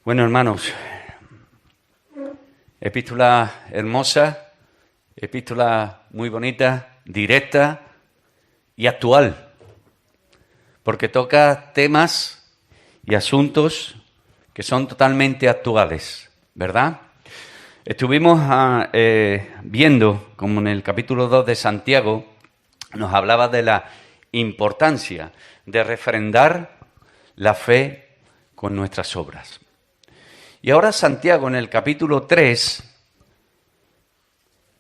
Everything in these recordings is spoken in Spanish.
Bueno, hermanos, epístola hermosa, epístola muy bonita, directa y actual, porque toca temas y asuntos que son totalmente actuales, ¿verdad? Estuvimos viendo, como en el capítulo 2 de Santiago, nos hablaba de la importancia de refrendar la fe con nuestras obras. Y ahora Santiago, en el capítulo 3,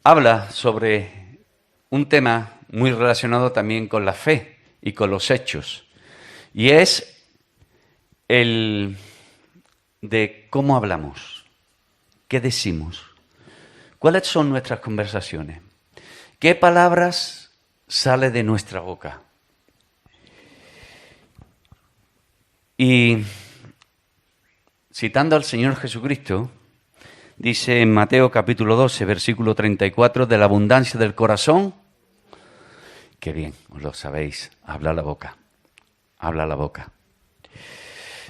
habla sobre un tema muy relacionado también con la fe y con los hechos. Y es el de cómo hablamos, qué decimos, cuáles son nuestras conversaciones, qué palabras salen de nuestra boca. Y citando al Señor Jesucristo, dice en Mateo capítulo 12, versículo 34, de la abundancia del corazón, qué bien, os lo sabéis, habla la boca, habla la boca.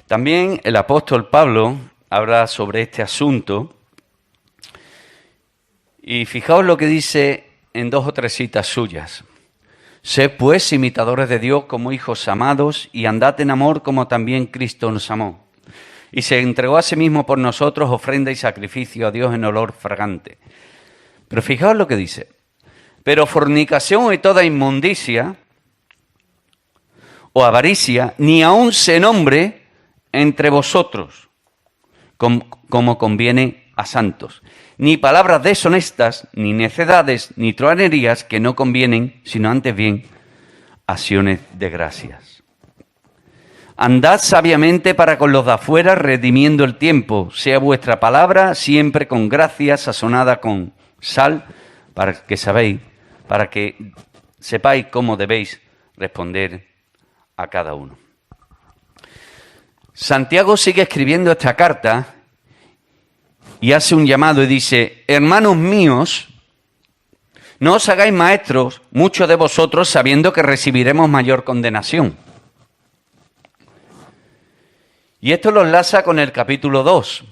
También el apóstol Pablo habla sobre este asunto y fijaos lo que dice en 2 o 3 citas suyas. Sed pues imitadores de Dios como hijos amados y andad en amor como también Cristo nos amó. Y se entregó a sí mismo por nosotros ofrenda y sacrificio a Dios en olor fragante. Pero fijaos lo que dice. Pero fornicación y toda inmundicia o avaricia ni aun se nombre entre vosotros, como conviene a santos. Ni palabras deshonestas, ni necedades, ni truhanerías que no convienen, sino antes bien acciones de gracias. Andad sabiamente para con los de afuera, redimiendo el tiempo. Sea vuestra palabra siempre con gracia, sazonada con sal, para que sepáis cómo debéis responder a cada uno. Santiago sigue escribiendo esta carta y hace un llamado y dice: hermanos míos, no os hagáis maestros, muchos de vosotros, sabiendo que recibiremos mayor condenación. Y esto lo enlaza con el capítulo 2.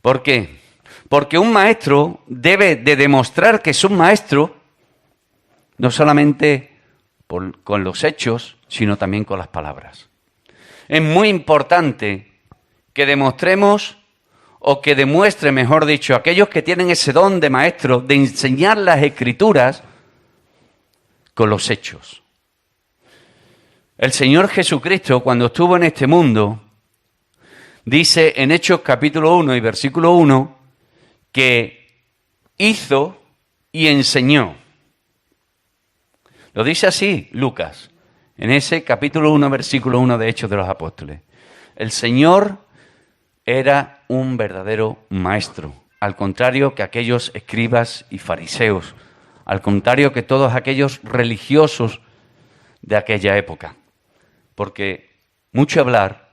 ¿Por qué? Porque un maestro debe de demostrar que es un maestro, no solamente con los hechos, sino también con las palabras. Es muy importante que demostremos, o que demuestre, mejor dicho, aquellos que tienen ese don de maestro, de enseñar las Escrituras con los hechos. El Señor Jesucristo, cuando estuvo en este mundo, dice en Hechos capítulo 1 y versículo 1, que hizo y enseñó. Lo dice así Lucas, en ese capítulo 1, versículo 1 de Hechos de los Apóstoles. El Señor era un verdadero maestro, al contrario que aquellos escribas y fariseos, al contrario que todos aquellos religiosos de aquella época, porque mucho hablar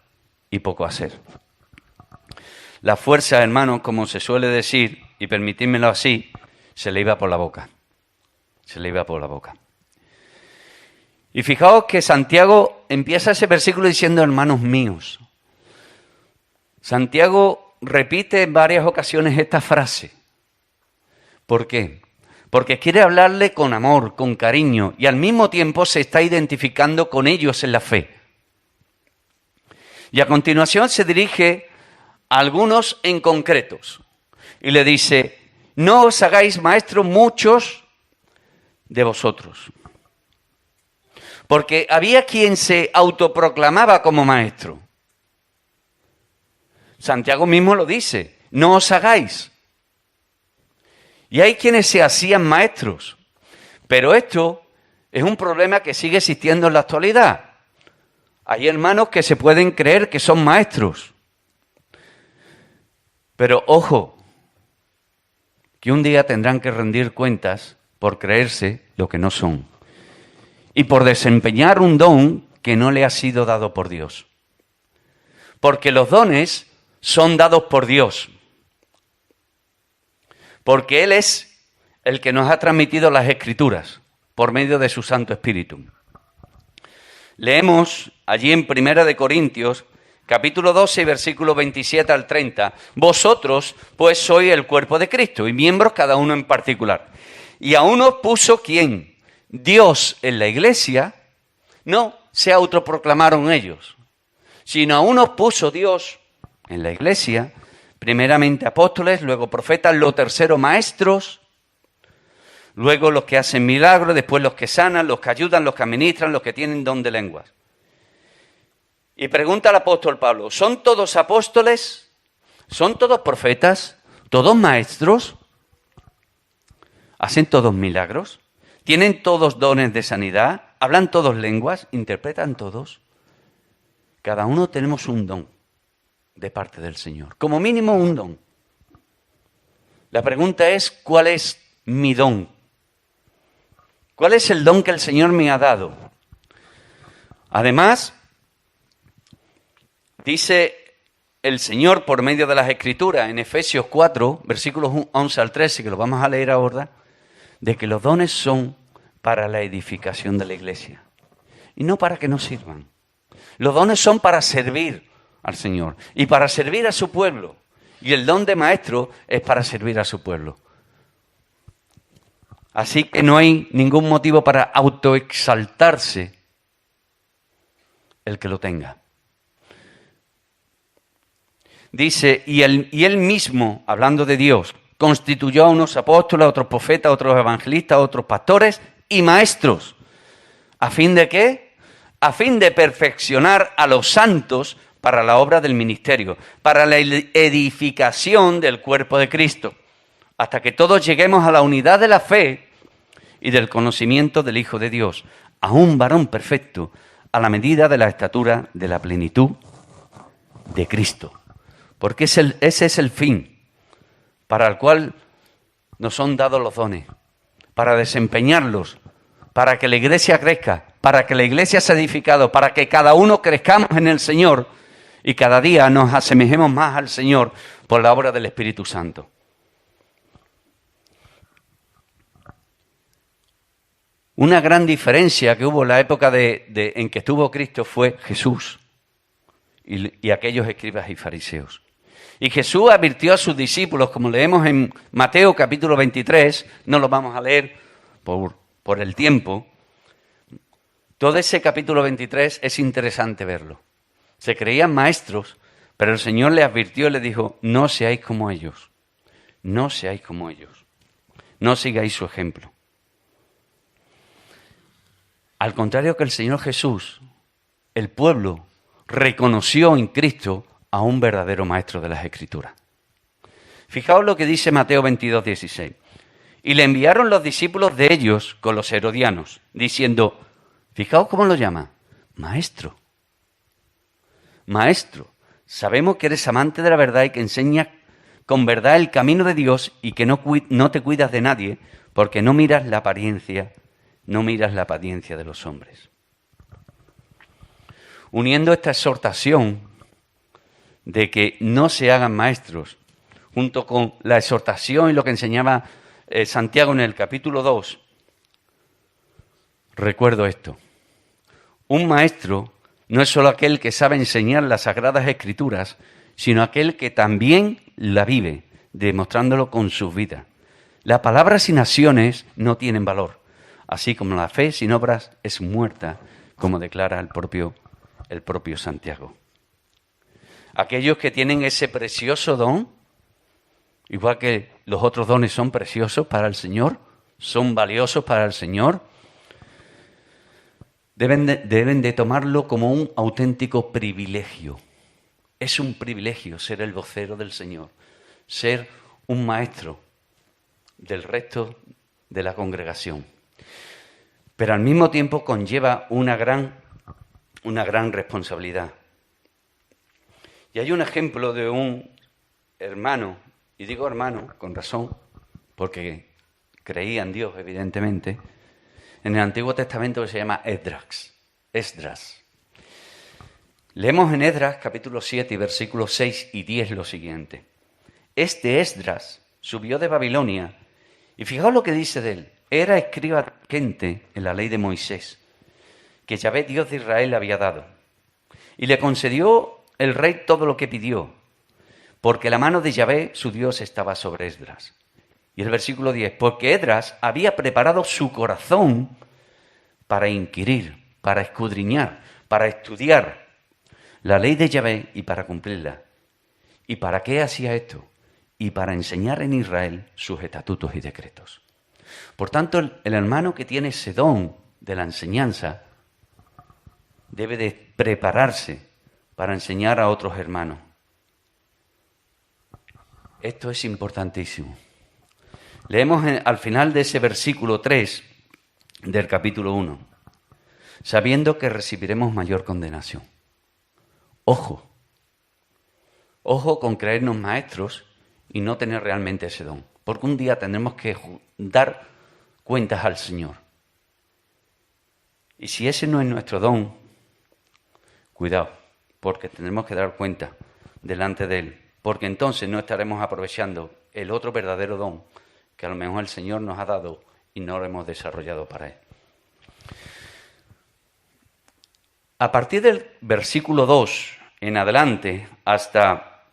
y poco hacer. La fuerza, hermanos, como se suele decir, y permitírmelo así, se le iba por la boca, se le iba por la boca. Y fijaos que Santiago empieza ese versículo diciendo: hermanos míos. Santiago repite en varias ocasiones esta frase. ¿Por qué? Porque quiere hablarle con amor, con cariño, y al mismo tiempo se está identificando con ellos en la fe. Y a continuación se dirige a algunos en concretos y le dice: no os hagáis maestros muchos de vosotros. Porque había quien se autoproclamaba como maestro. Santiago mismo lo dice: no os hagáis. Y hay quienes se hacían maestros. Pero esto es un problema que sigue existiendo en la actualidad. Hay hermanos que se pueden creer que son maestros. Pero ojo, que un día tendrán que rendir cuentas por creerse lo que no son. Y por desempeñar un don que no le ha sido dado por Dios. Porque los dones son dados por Dios. Porque Él es el que nos ha transmitido las Escrituras por medio de su Santo Espíritu. Leemos allí en 1 Corintios, capítulo 12, versículo 27 al 30. Vosotros, pues, sois el cuerpo de Cristo y miembros cada uno en particular. Y a uno puso, ¿quién? Dios en la iglesia. No se autoproclamaron ellos, sino a unos puso Dios en la iglesia, primeramente apóstoles, luego profetas, lo tercero maestros, luego los que hacen milagros, después los que sanan, los que ayudan, los que administran, los que tienen don de lenguas. Y pregunta al apóstol Pablo, ¿son todos apóstoles? ¿Son todos profetas? ¿Todos maestros? ¿Hacen todos milagros? ¿Tienen todos dones de sanidad? ¿Hablan todos lenguas? ¿Interpretan todos? Cada uno tenemos un don de parte del Señor. Como mínimo un don. La pregunta es, ¿cuál es mi don? ¿Cuál es el don que el Señor me ha dado? Además, dice el Señor por medio de las Escrituras en Efesios 4, versículos 11 al 13, que lo vamos a leer ahora, de que los dones son para la edificación de la iglesia y no para que nos sirvan. Los dones son para servir al Señor y para servir a su pueblo. Y el don de maestro es para servir a su pueblo. Así que no hay ningún motivo para autoexaltarse el que lo tenga. Dice, y él mismo, hablando de Dios, constituyó a unos apóstoles, a otros profetas, a otros evangelistas, a otros pastores y maestros. ¿A fin de qué? A fin de perfeccionar a los santos para la obra del ministerio, para la edificación del cuerpo de Cristo, hasta que todos lleguemos a la unidad de la fe y del conocimiento del Hijo de Dios, a un varón perfecto, a la medida de la estatura de la plenitud de Cristo. Porque ese es el fin para el cual nos son dados los dones, para desempeñarlos, para que la iglesia crezca, para que la iglesia sea edificada, para que cada uno crezcamos en el Señor y cada día nos asemejemos más al Señor por la obra del Espíritu Santo. Una gran diferencia que hubo en la época en que estuvo Cristo fue Jesús y aquellos escribas y fariseos. Y Jesús advirtió a sus discípulos, como leemos en Mateo capítulo 23, no lo vamos a leer por el tiempo. Todo ese capítulo 23 es interesante verlo. Se creían maestros, pero el Señor les advirtió y les dijo, no seáis como ellos, no seáis como ellos, no sigáis su ejemplo. Al contrario que el Señor Jesús, el pueblo reconoció en Cristo a un verdadero maestro de las Escrituras. Fijaos lo que dice Mateo 22, 16. Y le enviaron los discípulos de ellos con los herodianos, diciendo, fijaos cómo lo llama, maestro. Maestro, sabemos que eres amante de la verdad y que enseñas con verdad el camino de Dios y que no te cuidas de nadie porque no miras la apariencia de los hombres. Uniendo esta exhortación de que no se hagan maestros, junto con la exhortación y lo que enseñaba Santiago en el capítulo 2, recuerdo esto. Un maestro no es solo aquel que sabe enseñar las Sagradas Escrituras, sino aquel que también la vive, demostrándolo con sus vidas. Las palabras sin acciones no tienen valor, así como la fe sin obras es muerta, como declara el propio Santiago. Aquellos que tienen ese precioso don, igual que los otros dones son preciosos para el Señor, son valiosos para el Señor, deben de tomarlo como un auténtico privilegio. Es un privilegio ser el vocero del Señor, ser un maestro del resto de la congregación. Pero al mismo tiempo conlleva una gran responsabilidad. Y hay un ejemplo de un hermano, y digo hermano con razón, porque creía en Dios, evidentemente, en el Antiguo Testamento que se llama Esdras. Leemos en Esdras capítulo 7 y versículos 6 y 10 lo siguiente. Este Esdras subió de Babilonia, y fijaos lo que dice de él. Era escriba gente en la ley de Moisés, que Yahvé, Dios de Israel, le había dado. Y le concedió el rey todo lo que pidió, porque la mano de Yahvé, su Dios, estaba sobre Esdras. Y el versículo 10, porque Esdras había preparado su corazón para inquirir, para escudriñar, para estudiar la ley de Yahvé y para cumplirla. ¿Y para qué hacía esto? Y para enseñar en Israel sus estatutos y decretos. Por tanto, el hermano que tiene ese don de la enseñanza debe de prepararse para enseñar a otros hermanos. Esto es importantísimo. Leemos al final de ese versículo 3 del capítulo 1, sabiendo que recibiremos mayor condenación. Ojo con creernos maestros y no tener realmente ese don, porque un día tendremos que dar cuentas al Señor. Y si ese no es nuestro don, cuidado, porque tendremos que dar cuenta delante de Él, porque entonces no estaremos aprovechando el otro verdadero don que a lo mejor el Señor nos ha dado y no lo hemos desarrollado para Él. A partir del versículo 2 en adelante hasta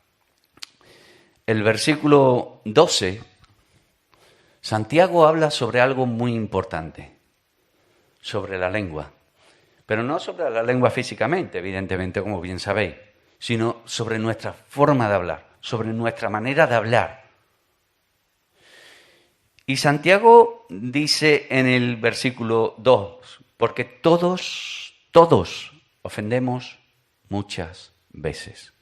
el versículo 12, Santiago habla sobre algo muy importante, sobre la lengua. Pero no sobre la lengua físicamente, evidentemente, como bien sabéis, sino sobre nuestra forma de hablar, sobre nuestra manera de hablar. Y Santiago dice en el versículo 2, porque todos ofendemos muchas veces.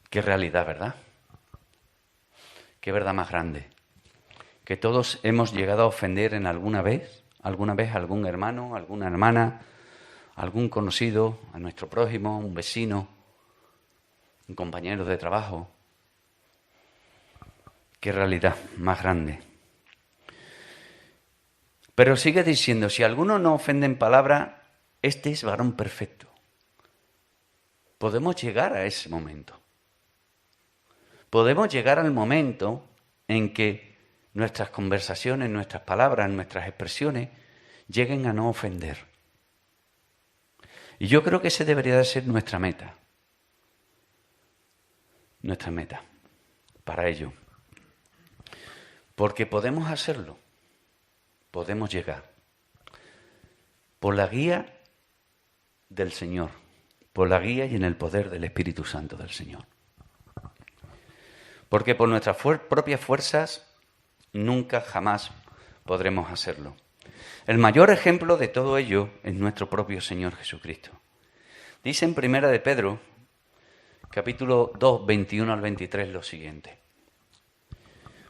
Qué realidad, ¿verdad? Qué verdad más grande. Que todos hemos llegado a ofender en alguna vez a algún hermano, alguna hermana, algún conocido, a nuestro prójimo, un vecino, un compañero de trabajo. Qué realidad más grande. Pero sigue diciendo, si alguno no ofende en palabra, este es varón perfecto. Podemos llegar a ese momento. Podemos llegar al momento en que nuestras conversaciones, nuestras palabras, nuestras expresiones lleguen a no ofender. Y yo creo que esa debería de ser nuestra meta. Nuestra meta para ello. Porque podemos hacerlo. Podemos llegar. Por la guía del Señor. Por la guía y en el poder del Espíritu Santo del Señor. Porque por nuestras propias fuerzas nunca, jamás podremos hacerlo. El mayor ejemplo de todo ello es nuestro propio Señor Jesucristo. Dice en 1 de Pedro, capítulo 2, 21 al 23, lo siguiente.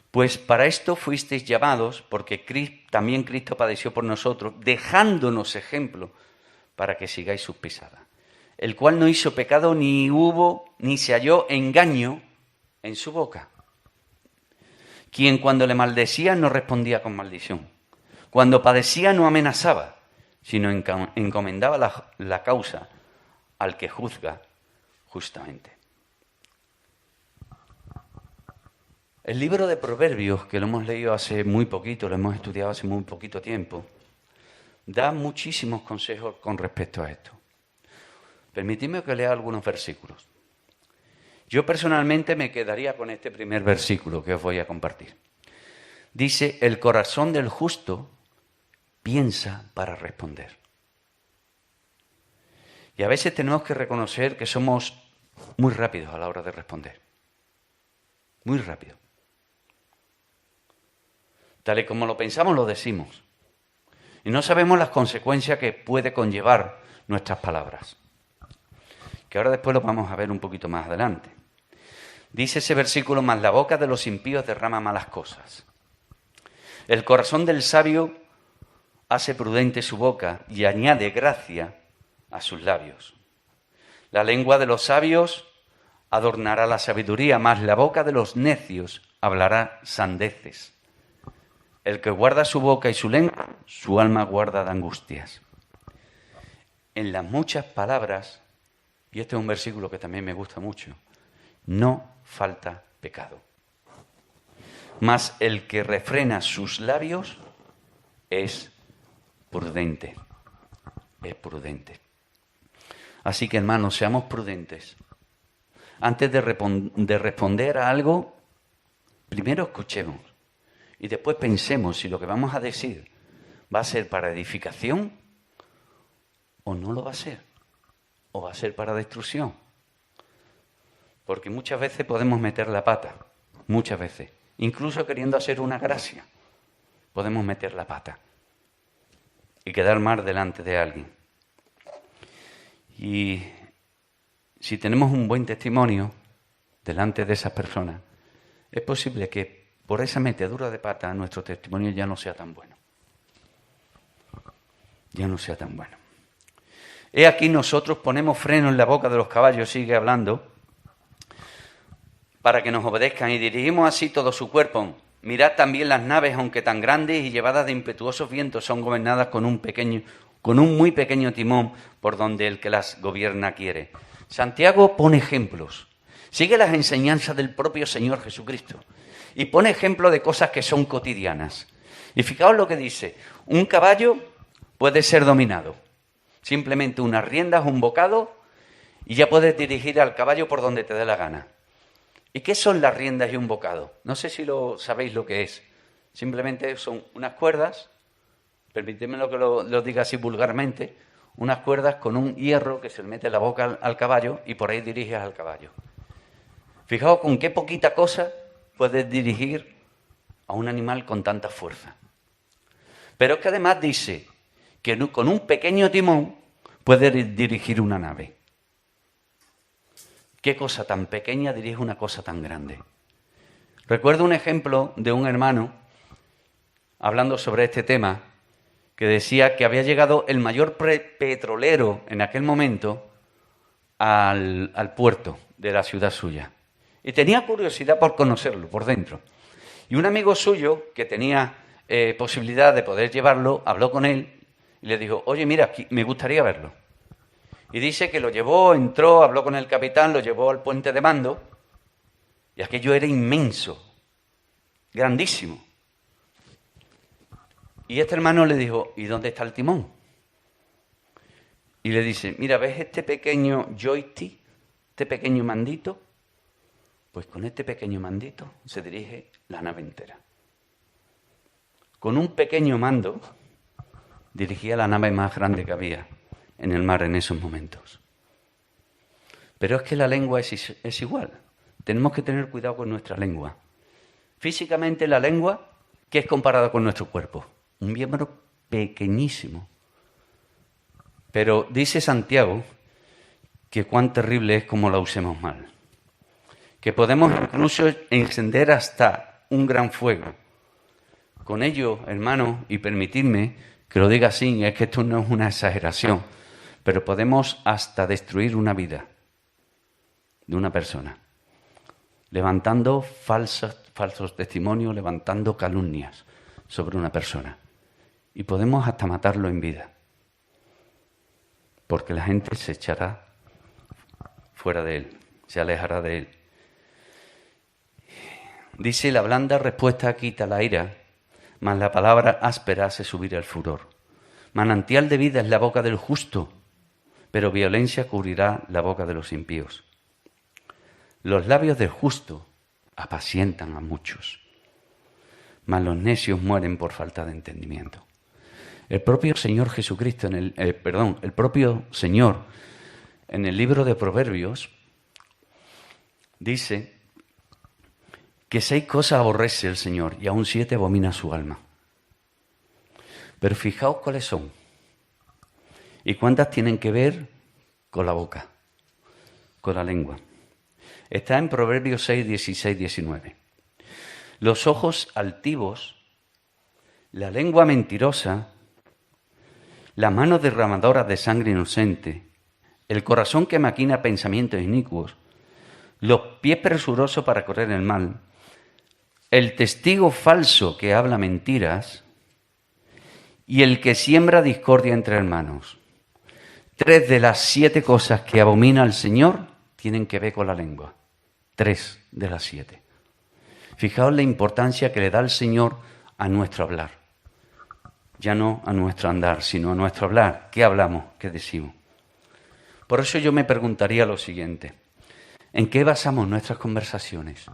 Pues para esto fuisteis llamados, porque también Cristo padeció por nosotros, dejándonos ejemplo para que sigáis sus pisadas. El cual no hizo pecado, ni se halló engaño en su boca. Quien cuando le maldecía no respondía con maldición. Cuando padecía no amenazaba, sino encomendaba la causa al que juzga justamente. El libro de Proverbios, que lo hemos leído hace muy poquito, lo hemos estudiado hace muy poquito tiempo, da muchísimos consejos con respecto a esto. Permitidme que lea algunos versículos. Yo personalmente me quedaría con este primer versículo que os voy a compartir. Dice, el corazón del justo piensa para responder. Y a veces tenemos que reconocer que somos muy rápidos a la hora de responder. Muy rápido. Tal y como lo pensamos, lo decimos. Y no sabemos las consecuencias que puede conllevar nuestras palabras. Que ahora después lo vamos a ver un poquito más adelante. Dice ese versículo, mas la boca de los impíos derrama malas cosas. El corazón del sabio hace prudente su boca y añade gracia a sus labios. La lengua de los sabios adornará la sabiduría, mas la boca de los necios hablará sandeces. El que guarda su boca y su lengua, su alma guarda de angustias. En las muchas palabras, y este es un versículo que también me gusta mucho, no falta pecado. Mas el que refrena sus labios es prudente. Es prudente. Así que, hermanos, seamos prudentes. Antes de responder a algo, primero escuchemos y después pensemos si lo que vamos a decir va a ser para edificación o no lo va a ser, o va a ser para destrucción. Porque muchas veces podemos meter la pata, muchas veces, incluso queriendo hacer una gracia, podemos meter la pata y quedar mal delante de alguien. Y si tenemos un buen testimonio delante de esas personas, es posible que por esa metedura de pata nuestro testimonio ya no sea tan bueno. Ya no sea tan bueno. He aquí nosotros ponemos freno en la boca de los caballos, sigue hablando, para que nos obedezcan y dirigimos así todo su cuerpo. Mirad también las naves, aunque tan grandes y llevadas de impetuosos vientos, son gobernadas con un muy pequeño timón por donde el que las gobierna quiere. Santiago pone ejemplos, sigue las enseñanzas del propio Señor Jesucristo y pone ejemplos de cosas que son cotidianas. Y fijaos lo que dice, un caballo puede ser dominado, simplemente unas riendas, un bocado y ya puedes dirigir al caballo por donde te dé la gana. ¿Y qué son las riendas y un bocado? No sé si sabéis lo que es. Simplemente son unas cuerdas, permíteme que lo diga así vulgarmente, unas cuerdas con un hierro que se le mete en la boca al caballo y por ahí diriges al caballo. Fijaos con qué poquita cosa puedes dirigir a un animal con tanta fuerza. Pero es que además dice que con un pequeño timón puedes dirigir una nave. ¿Qué cosa tan pequeña dirige una cosa tan grande? Recuerdo un ejemplo de un hermano hablando sobre este tema que decía que había llegado el mayor petrolero en aquel momento al puerto de la ciudad suya. Y tenía curiosidad por conocerlo por dentro. Y un amigo suyo que tenía posibilidad de poder llevarlo, habló con él y le dijo, oye, mira, aquí, me gustaría verlo. Y dice que lo llevó, entró, habló con el capitán, lo llevó al puente de mando y aquello era inmenso, grandísimo. Y este hermano le dijo, ¿y dónde está el timón? Y le dice, mira, ¿ves este pequeño joystick, este pequeño mandito? Pues con este pequeño mandito se dirige la nave entera. Con un pequeño mando dirigía la nave más grande que había en el mar en esos momentos. Pero es que la lengua es igual. Tenemos que tener cuidado con nuestra lengua. Físicamente la lengua, ¿qué es comparada con nuestro cuerpo? Un miembro pequeñísimo. Pero dice Santiago que cuán terrible es como la usemos mal. Que podemos incluso encender hasta un gran fuego. Con ello, hermano, y permitidme que lo diga así, es que esto no es una exageración, pero podemos hasta destruir una vida de una persona, levantando falsos testimonios, levantando calumnias sobre una persona. Y podemos hasta matarlo en vida, porque la gente se echará fuera de él, se alejará de él. Dice, la blanda respuesta quita la ira, mas la palabra áspera hace subir el furor. Manantial de vida es la boca del justo, pero violencia cubrirá la boca de los impíos. Los labios del justo apacientan a muchos, mas los necios mueren por falta de entendimiento. El propio Señor Jesucristo, el propio Señor en el libro de Proverbios dice que 6 cosas aborrece el Señor y aún 7 abomina su alma. Pero fijaos cuáles son y cuántas tienen que ver con la boca, con la lengua. Está en Proverbios 6, 16, 19. Los ojos altivos, la lengua mentirosa, las manos derramadoras de sangre inocente, el corazón que maquina pensamientos inicuos, los pies presurosos para correr el mal, el testigo falso que habla mentiras y el que siembra discordia entre hermanos. 3 de las 7 cosas que abomina el Señor tienen que ver con la lengua. 3 de las 7. Fijaos la importancia que le da el Señor a nuestro hablar. Ya no a nuestro andar, sino a nuestro hablar. ¿Qué hablamos? ¿Qué decimos? Por eso yo me preguntaría lo siguiente. ¿En qué basamos nuestras conversaciones?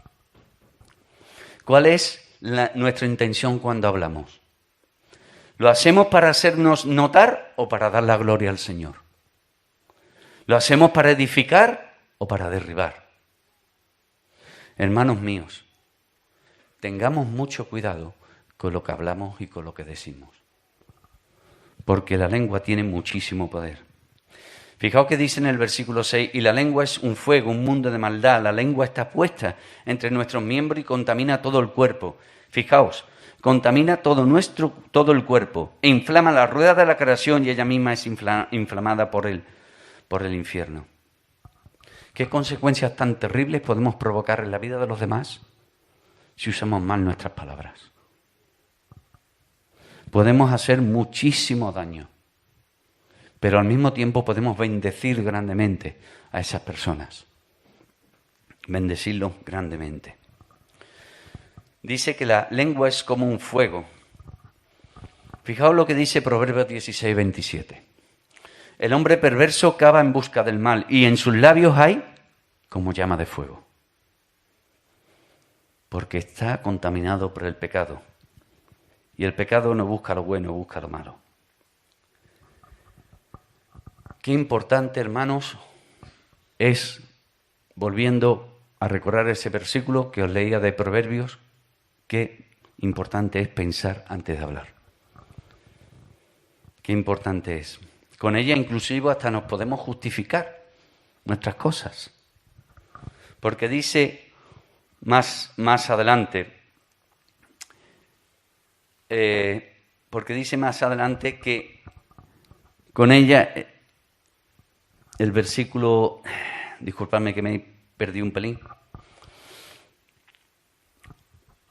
¿Cuál es nuestra intención cuando hablamos? ¿Lo hacemos para hacernos notar o para dar la gloria al Señor? ¿Lo hacemos para edificar o para derribar? Hermanos míos, tengamos mucho cuidado con lo que hablamos y con lo que decimos, porque la lengua tiene muchísimo poder. Fijaos que dice en el versículo 6, y la lengua es un fuego, un mundo de maldad. La lengua está puesta entre nuestros miembros y contamina todo el cuerpo. Fijaos, contamina todo el cuerpo e inflama la rueda de la creación y ella misma es inflamada por el infierno. ¿Qué consecuencias tan terribles podemos provocar en la vida de los demás si usamos mal nuestras palabras? Podemos hacer muchísimo daño, pero al mismo tiempo podemos bendecir grandemente a esas personas. Bendecirlos grandemente. Dice que la lengua es como un fuego. Fijaos lo que dice Proverbios 16, 27. El hombre perverso cava en busca del mal y en sus labios hay como llama de fuego. Porque está contaminado por el pecado. Y el pecado no busca lo bueno, busca lo malo. Qué importante, hermanos, es, volviendo a recordar ese versículo que os leía de Proverbios, qué importante es pensar antes de hablar. Qué importante es. Con ella inclusive hasta nos podemos justificar nuestras cosas. Porque dice más adelante, que con ella, el versículo, disculpadme que me perdí un pelín,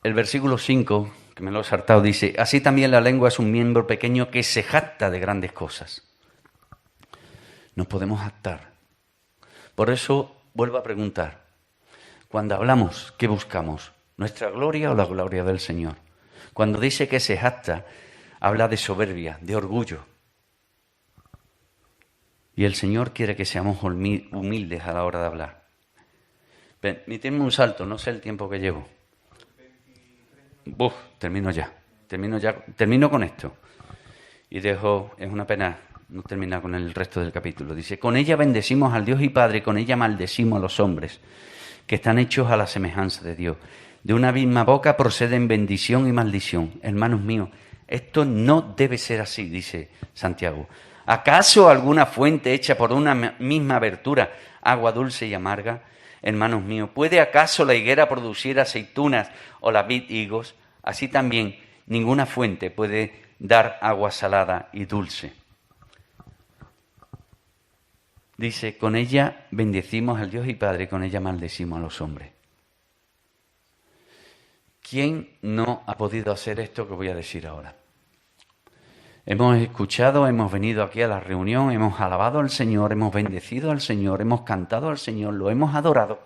el versículo 5, que me lo he saltado, dice, así también la lengua es un miembro pequeño que se jacta de grandes cosas. Nos podemos jactar. Por eso vuelvo a preguntar, cuando hablamos, ¿qué buscamos? ¿Nuestra gloria o la gloria del Señor? Cuando dice que se jacta, habla de soberbia, de orgullo. Y el Señor quiere que seamos humildes a la hora de hablar. Permíteme un salto, no sé el tiempo que llevo. Termino con esto. Y dejo, es una pena no terminar con el resto del capítulo. Dice, con ella bendecimos al Dios y Padre, y con ella maldecimos a los hombres, que están hechos a la semejanza de Dios. De una misma boca proceden bendición y maldición. Hermanos míos, esto no debe ser así, dice Santiago. ¿Acaso alguna fuente hecha por una misma abertura, agua dulce y amarga? Hermanos míos, ¿puede acaso la higuera producir aceitunas o la vid higos? Así también ninguna fuente puede dar agua salada y dulce. Dice, con ella bendecimos al Dios y Padre, con ella maldecimos a los hombres. ¿Quién no ha podido hacer esto que voy a decir ahora? Hemos escuchado, hemos venido aquí a la reunión, hemos alabado al Señor, hemos bendecido al Señor, hemos cantado al Señor, lo hemos adorado.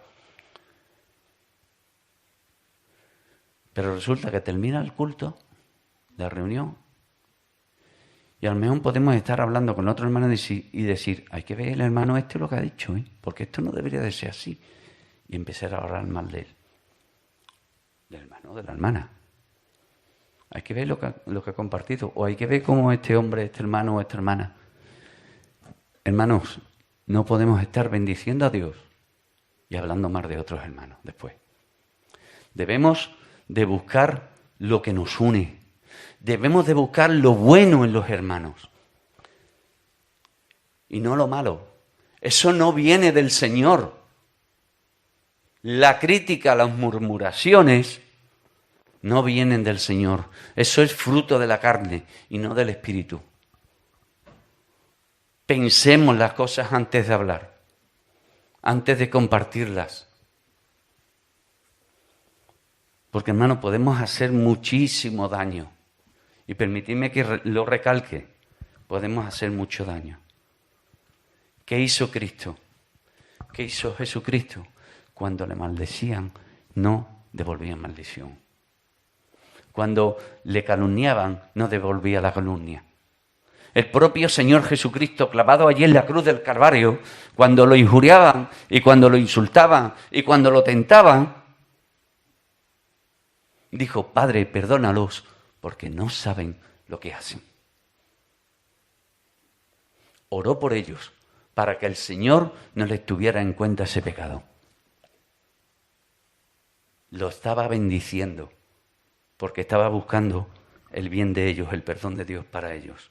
Pero resulta que termina el culto, la reunión, y a lo mejor podemos estar hablando con otro hermano y decir, hay que ver el hermano este lo que ha dicho, porque esto no debería de ser así. Y empezar a hablar mal de él, del hermano, de la hermana. Hay que ver lo que ha compartido, o hay que ver cómo este hombre, este hermano o esta hermana. Hermanos, no podemos estar bendiciendo a Dios y hablando mal de otros hermanos después. Debemos de buscar lo que nos une. Debemos de buscar lo bueno en los hermanos y no lo malo. Eso no viene del Señor. La crítica, las murmuraciones no vienen del Señor. Eso es fruto de la carne y no del Espíritu. Pensemos las cosas antes de hablar, antes de compartirlas. Porque, hermano, podemos hacer muchísimo daño. Y permitidme que lo recalque, podemos hacer mucho daño. ¿Qué hizo Cristo? ¿Qué hizo Jesucristo? Cuando le maldecían, no devolvían maldición. Cuando le calumniaban, no devolvía la calumnia. el propio Señor Jesucristo clavado allí en la cruz del Calvario, cuando lo injuriaban y cuando lo insultaban y cuando lo tentaban, dijo: Padre, perdónalos porque no saben lo que hacen. Oró por ellos para que el Señor no les tuviera en cuenta ese pecado. Lo estaba bendiciendo porque estaba buscando el bien de ellos, el perdón de Dios para ellos.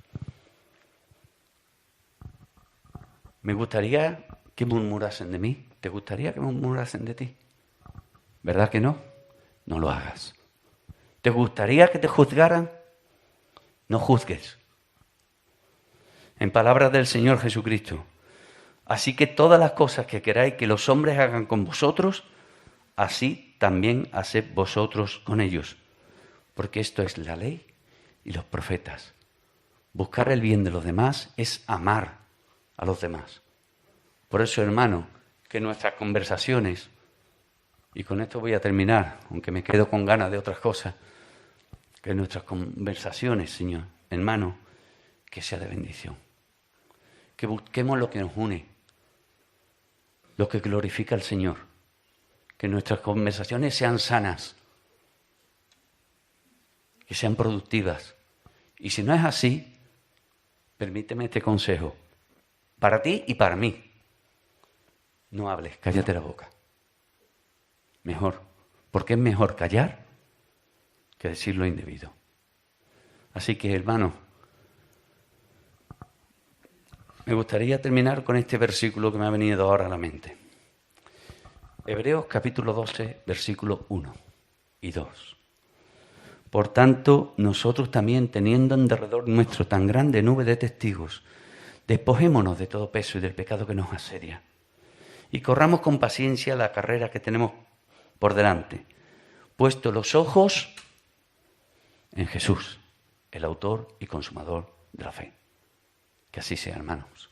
Me gustaría que murmurasen de mí. ¿Te gustaría que murmurasen de ti? ¿Verdad que no? No lo hagas. ¿Te gustaría que te juzgaran? No juzgues. En palabras del Señor Jesucristo: así que todas las cosas que queráis que los hombres hagan con vosotros, así también haced vosotros con ellos. Porque esto es la ley y los profetas. Buscar el bien de los demás es amar a los demás. Por eso, hermano, que nuestras conversaciones, y con esto voy a terminar, aunque me quedo con ganas de otras cosas, que nuestras conversaciones, Señor, hermano, que sea de bendición. Que busquemos lo que nos une, lo que glorifica al Señor. Que nuestras conversaciones sean sanas, que sean productivas. Y si no es así, permíteme este consejo, para ti y para mí: no hables, cállate la boca. Mejor, porque es mejor callar que decir lo indebido. Así que, hermano, me gustaría terminar con este versículo que me ha venido ahora a la mente. Hebreos capítulo 12, versículos 1 y 2. Por tanto, nosotros también, teniendo en derredor nuestro tan grande nube de testigos, despojémonos de todo peso y del pecado que nos asedia, y corramos con paciencia la carrera que tenemos por delante, puesto los ojos en Jesús, el autor y consumador de la fe. Que así sea, hermanos.